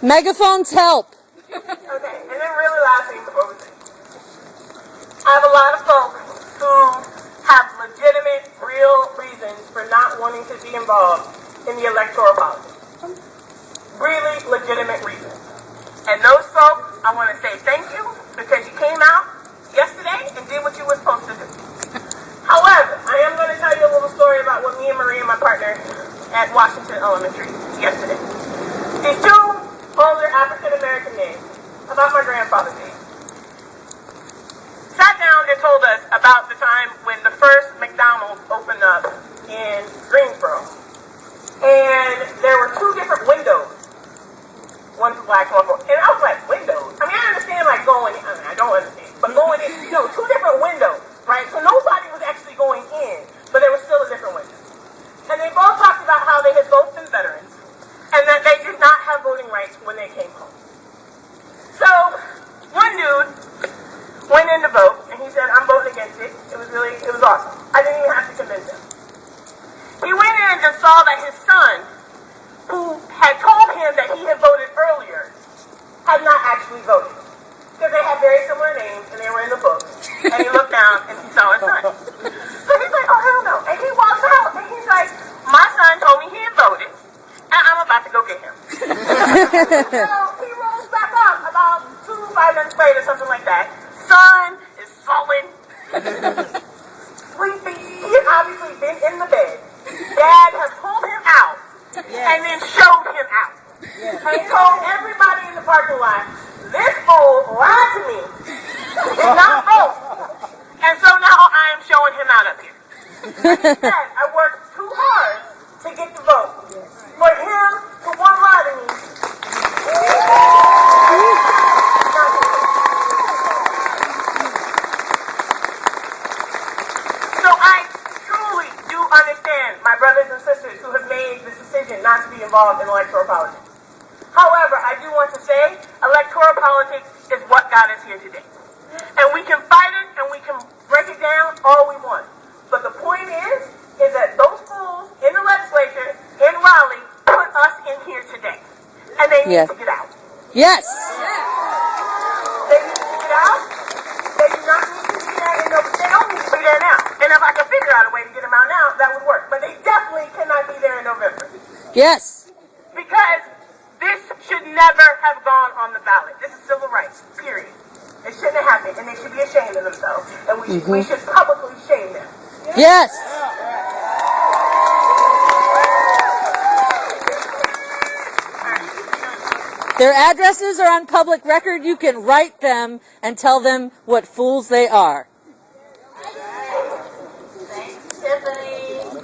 Megaphones help. Okay, and then really last thing before we say. I have a lot of folks who have legitimate, real reasons for not wanting to be involved in the electoral politics. Really legitimate reasons. And those folks, I want to say thank you because you came out yesterday and did what you were supposed to do. However, I am going to tell you a little story about what me and Marie and my partner at Washington Elementary yesterday. These two older African-American men, about my grandfather's age, sat down and told us about the time when the first McDonald's opened up in Greensboro. And there were two different windows. One for black, one for... And I was like, windows? I mean, I understand, like, going... I don't understand. But going in, two different windows, right? So nobody was actually going in, but there was still a different window. And they both talked about how they had both been veterans, and that they did not have voting rights when they came home. So, one dude went in to vote, and he said, I'm voting against it. It was awesome. I didn't even have to convince him. He went in and saw that his son, who had told him that he had voted earlier, had not actually voted. Because they had very similar names, and they were in the book. And he looked down, and he saw his son. So he's like, oh, hell no. And he walks out, and he's like, my son told me he had voted, and I'm about to go get him. So he rolls back up about 5 minutes later, something like that. Son is sullen, sleepy. He had obviously been in the bed. Dad has pulled him out and then showed him out. And he told everybody in the parking lot, this fool lied to me, did not vote, and so now I am showing him out up here. He said, I worked too hard to get the vote. For him to want to lie to me, so I truly do understand my brothers and sisters who have made this decision not to be involved in electoral politics. However, I do want to say electoral politics is what got us here today. And we can fight it and we can break it down all we want. But the point is that those fools in the legislature, in Raleigh, put us in here today. And they need to get out. Yes. They need to get out. They do not need to be there. They don't need to be there now. And if I could figure out a way to get them out now, that would work. But they definitely cannot be there in November. Yes. Because this should never have gone on the ballot. This is civil rights, period. It shouldn't have happened, and they should be ashamed of themselves. And we should publicly shame them. Yes. Their addresses are on public record. You can write them and tell them what fools they are. Thanks, Tiffany.